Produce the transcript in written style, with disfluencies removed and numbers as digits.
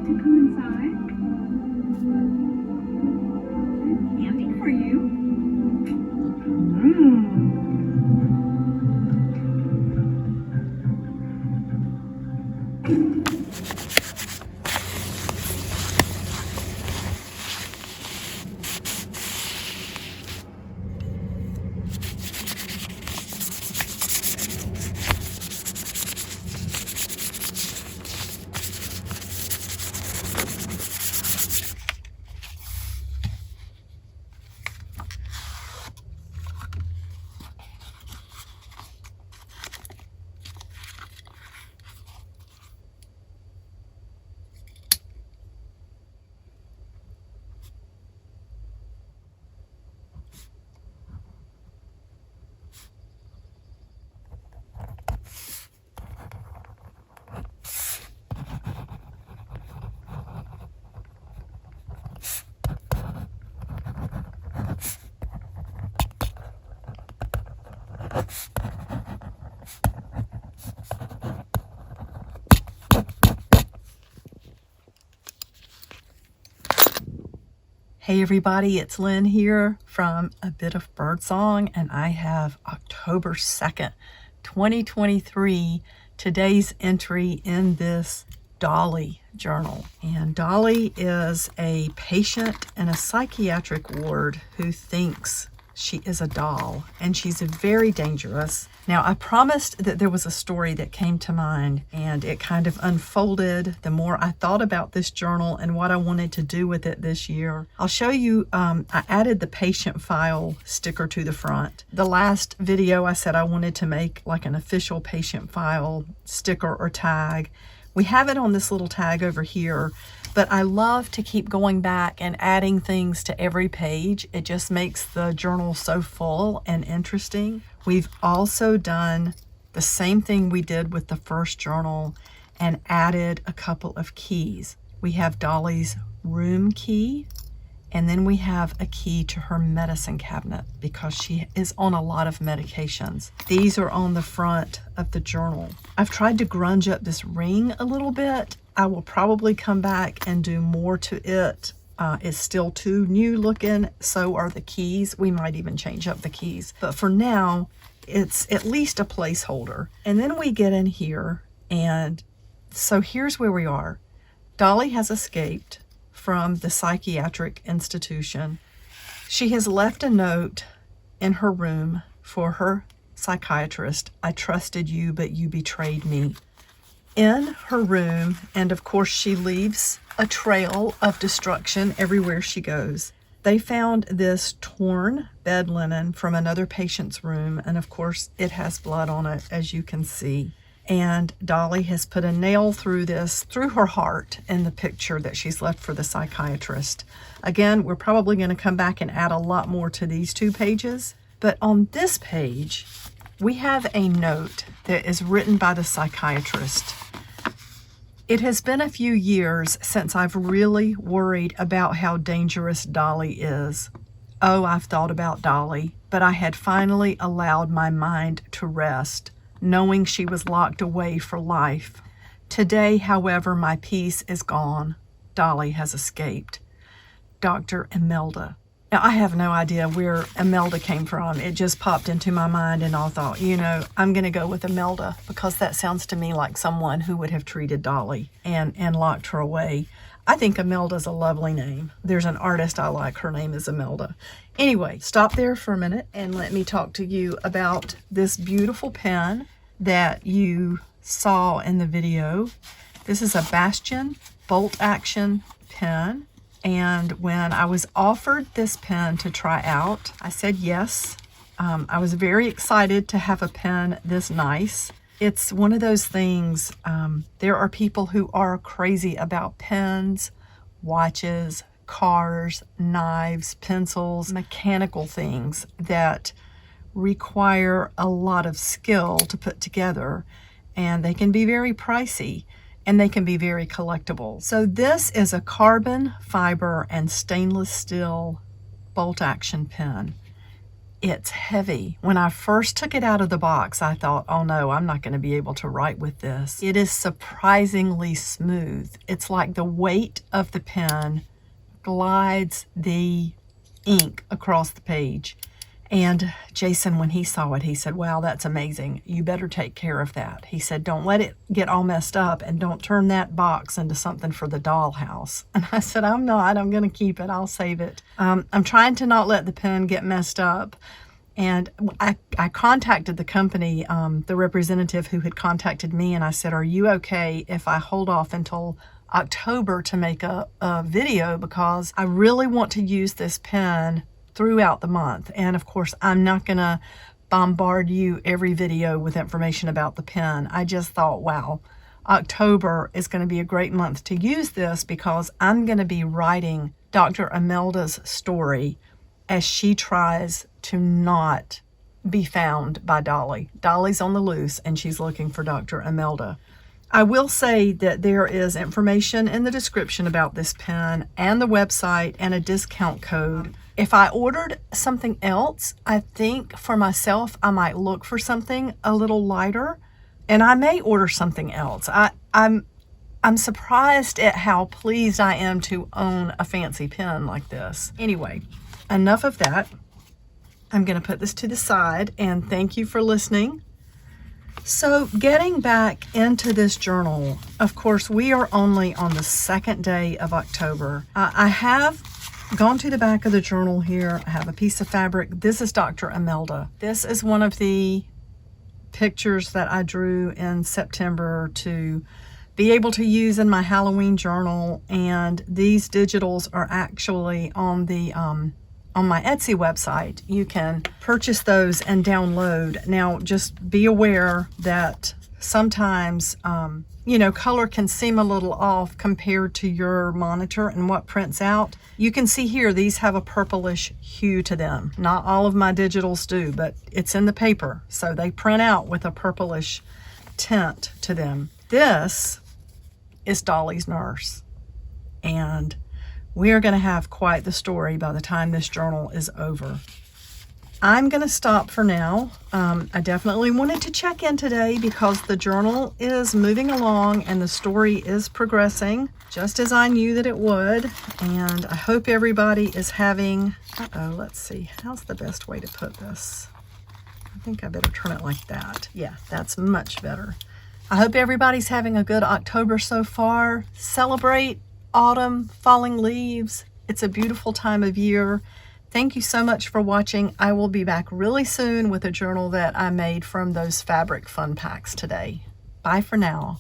to come inside? Candy for you. Hey everybody, it's Lynn here from A Bit of Birdsong, and I have October 2nd, 2023, today's entry in this Dolly journal. And Dolly is a patient in a psychiatric ward who thinks she is a doll, and she's very dangerous. Now, I promised that there was a story that came to mind, and it kind of unfolded the more I thought about this journal and what I wanted to do with it this year. I'll show you, I added the patient file sticker to the front. The last video I said I wanted to make like an official patient file sticker or tag. We have it on this little tag over here, but I love to keep going back and adding things to every page. It just makes the journal so full and interesting. We've also done the same thing we did with the first journal and added a couple of keys. We have Dolly's room key, and then we have a key to her medicine cabinet because she is on a lot of medications. These are on the front of the journal. I've tried to grunge up this ring a little bit. I will probably come back and do more to it. It's still too new looking, so are the keys. We might even change up the keys. But for now, it's at least a placeholder. And then we get in here, and so here's where we are. Dolly has escaped from the psychiatric institution. She has left a note in her room for her psychiatrist. I trusted you, but you betrayed me. In her room, and of course she leaves a trail of destruction everywhere she goes. They found this torn bed linen from another patient's room, and of course it has blood on it, as you can see. And Dolly has put a nail through this, through her heart, in the picture that she's left for the psychiatrist. Again, we're probably going to come back and add a lot more to these two pages. But on this page, we have a note that is written by the psychiatrist. It has been a few years since I've really worried about how dangerous Dolly is. Oh, I've thought about Dolly, but I had finally allowed my mind to rest, knowing she was locked away for life. Today, however, my peace is gone. Dolly has escaped. Dr. Imelda. Now, I have no idea where Imelda came from. It just popped into my mind, and I thought, you know, I'm going to go with Imelda because that sounds to me like someone who would have treated Dolly and locked her away. I think Imelda's a lovely name. There's an artist I like. Her name is Imelda. Anyway, stop there for a minute and let me talk to you about this beautiful pen that you saw in the video. This is a Bastion Bolt-Action pen. And when I was offered this pen to try out, I said yes. I was very excited to have a pen this nice. It's one of those things, there are people who are crazy about pens, watches, cars, knives, pencils, mechanical things that require a lot of skill to put together, and they can be very pricey. And they can be very collectible. So this is a carbon fiber and stainless steel bolt action pen. it's heavy. When I first took it out of the box, I thought, oh no, I'm not going to be able to write with this. It is surprisingly smooth. It's like the weight of the pen glides the ink across the page. And Jason, when he saw it, he said, wow, that's amazing. You better take care of that. He said, don't let it get all messed up, and don't turn that box into something for the dollhouse. And I said, I'm not. I'm going to keep it. I'll save it. I'm trying to not let the pen get messed up. And I contacted the company, the representative who had contacted me, and I said, are you okay if I hold off until October to make a video, because I really want to use this pen throughout the month. And of course, I'm not going to bombard you every video with information about the pen. I just thought, wow, October is going to be a great month to use this, because I'm going to be writing Dr. Imelda's story as she tries to not be found by Dolly. Dolly's on the loose and she's looking for Dr. Imelda. I will say that there is information in the description about this pen and the website and a discount code. If I ordered something else, I think for myself, I might look for something a little lighter, and I may order something else. I'm surprised at how pleased I am to own a fancy pen like this. Anyway, enough of that. I'm going to put this to the side, and thank you for listening. So getting back into this journal, of course, we are only on the second day of October. I have gone to the back of the journal here. I have a piece of fabric. This is Dr. Imelda. This is one of the pictures that I drew in September to be able to use in my Halloween journal. And these digitals are actually on the on my Etsy website. You can purchase those and download. Now, just be aware that sometimes, you know, color can seem a little off compared to your monitor and what prints out. You can see here, these have a purplish hue to them. Not all of my digitals do, but it's in the paper, so they print out with a purplish tint to them. This is Dolly's nurse, and we are going to have quite the story by the time this journal is over. I'm going to stop for now. I definitely wanted to check in today because the journal is moving along and the story is progressing just as I knew that it would. And I hope everybody is having, let's see, how's the best way to put this? I think I better turn it like that. Yeah, that's much better. I hope everybody's having a good October so far. Celebrate autumn, falling leaves. It's a beautiful time of year. Thank you so much for watching. I will be back really soon with a journal that I made from those fabric fun packs today. Bye for now.